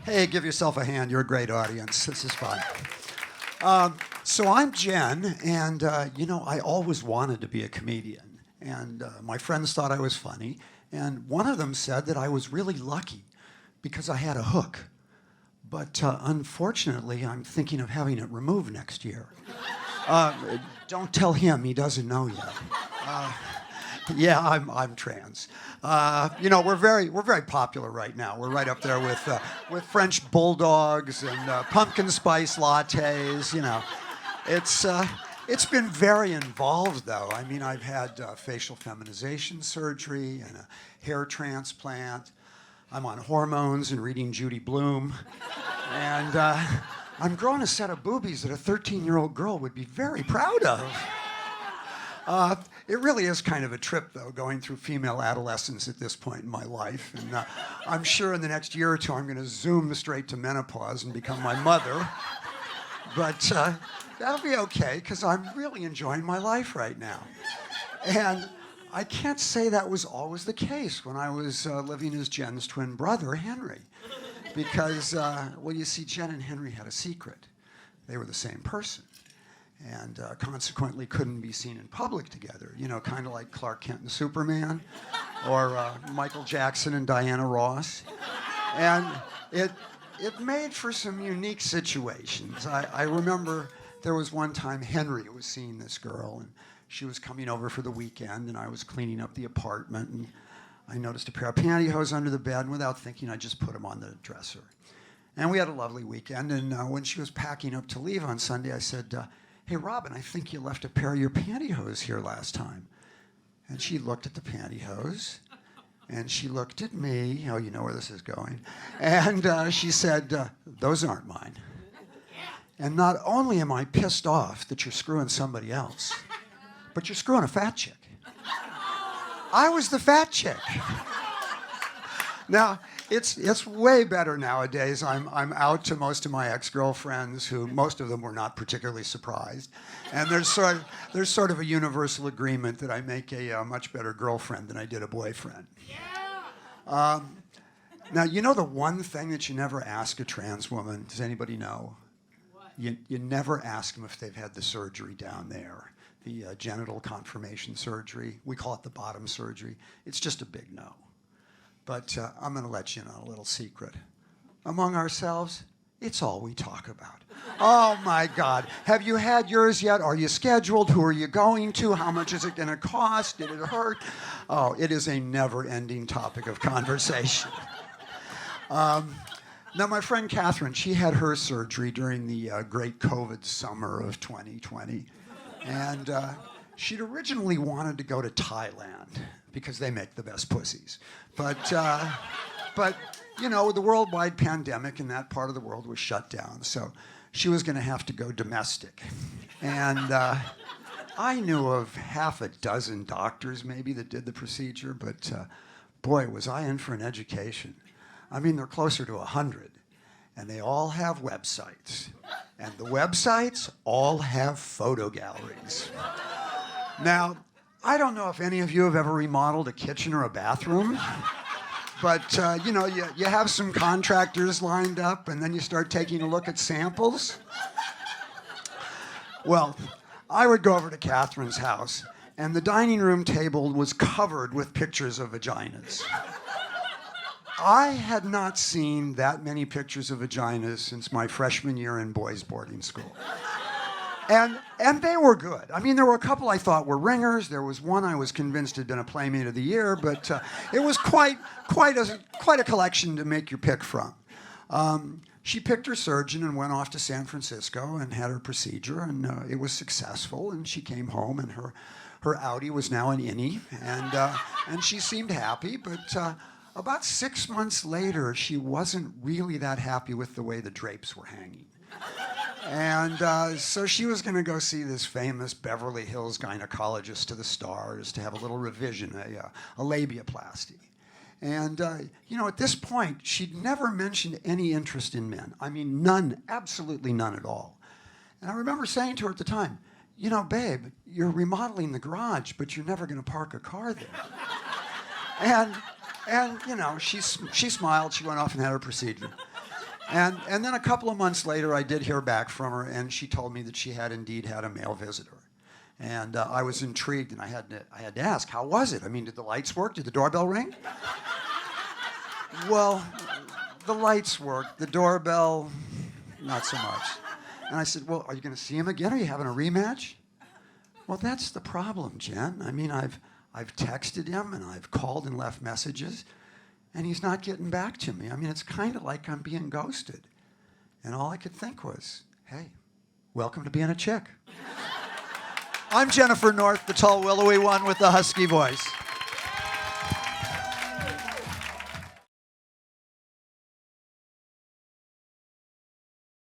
Hey, give yourself a hand. You're a great audience. This is fun. So I'm Jen, and I always wanted to be a comedian. And my friends thought I was funny, and one of them said that I was really lucky because I had a hook. But unfortunately, I'm thinking of having it removed next year. Don't tell him; he doesn't know yet. Yeah, I'm trans. We're very popular right now. We're right up there with French bulldogs and pumpkin spice lattes. It's been very involved though. I mean, I've had facial feminization surgery and a hair transplant. I'm on hormones and reading Judy Blume, and I'm growing a set of boobies that a 13-year-old girl would be very proud of. It really is kind of a trip, though, going through female adolescence at this point in my life. And I'm sure in the next year or two I'm going to zoom straight to menopause and become my mother. But that'll be okay, because I'm really enjoying my life right now. And I can't say that was always the case when I was living as Jen's twin brother, Henry. Because, you see, Jen and Henry had a secret. They were the same person. And consequently couldn't be seen in public together, kind of like Clark Kent and Superman, or Michael Jackson and Diana Ross. And it made for some unique situations. I remember there was one time Henry was seeing this girl, and she was coming over for the weekend, and I was cleaning up the apartment, and I noticed a pair of pantyhose under the bed, and without thinking, I just put them on the dresser. And we had a lovely weekend, and when she was packing up to leave on Sunday, I said, "Hey, Robin, I think you left a pair of your pantyhose here last time." And she looked at the pantyhose, and she looked at me. Oh, you know where this is going. And she said, "Those aren't mine." And not only am I pissed off that you're screwing somebody else, but you're screwing a fat chick. I was the fat chick. Now, it's way better nowadays. I'm out to most of my ex-girlfriends, who most of them were not particularly surprised, and there's sort of a universal agreement that I make a much better girlfriend than I did a boyfriend. Yeah. Now, the one thing that you never ask a trans woman. Does anybody know? What? You never ask them if they've had the surgery down there, the genital confirmation surgery. We call it the bottom surgery. It's just a big no. But I'm going to let you know a little secret. Among ourselves, it's all we talk about. Oh, my God. Have you had yours yet? Are you scheduled? Who are you going to? How much is it going to cost? Did it hurt? Oh, it is a never-ending topic of conversation. Now, my friend Catherine, she had her surgery during the great COVID summer of 2020. And she'd originally wanted to go to Thailand, because they make the best pussies. But the worldwide pandemic in that part of the world was shut down, so she was going to have to go domestic. And I knew of half a dozen doctors maybe that did the procedure, but boy, was I in for an education. I mean, they're closer to 100, and they all have websites. And the websites all have photo galleries. Now, I don't know if any of you have ever remodeled a kitchen or a bathroom, but you have some contractors lined up, and then you start taking a look at samples. Well, I would go over to Catherine's house, and the dining room table was covered with pictures of vaginas. I had not seen that many pictures of vaginas since my freshman year in boys' boarding school. And they were good. I mean, there were a couple I thought were ringers. There was one I was convinced had been a Playmate of the Year, but it was quite a collection to make your pick from. She picked her surgeon and went off to San Francisco and had her procedure, and it was successful. And she came home, and her Audi was now an innie, and she seemed happy. But about 6 months later, she wasn't really that happy with the way the drapes were hanging. And so she was going to go see this famous Beverly Hills gynecologist to the stars to have a little revision, a labiaplasty. And, at this point, she'd never mentioned any interest in men. I mean, none, absolutely none at all. And I remember saying to her at the time, "Babe, you're remodeling the garage, but you're never going to park a car there." And she smiled. She went off and had her procedure. And then a couple of months later, I did hear back from her, and she told me that she had indeed had a male visitor. And I was intrigued, and I had to ask, how was it? I mean, did the lights work? Did the doorbell ring? Well, the lights worked. The doorbell, not so much. And I said, well, are you going to see him again? Are you having a rematch? Well, that's the problem, Jen. I mean, I've texted him, and I've called and left messages, and he's not getting back to me. I mean, it's kind of like I'm being ghosted. And all I could think was, hey, welcome to being a chick. I'm Jennifer North, the tall, willowy one with the husky voice.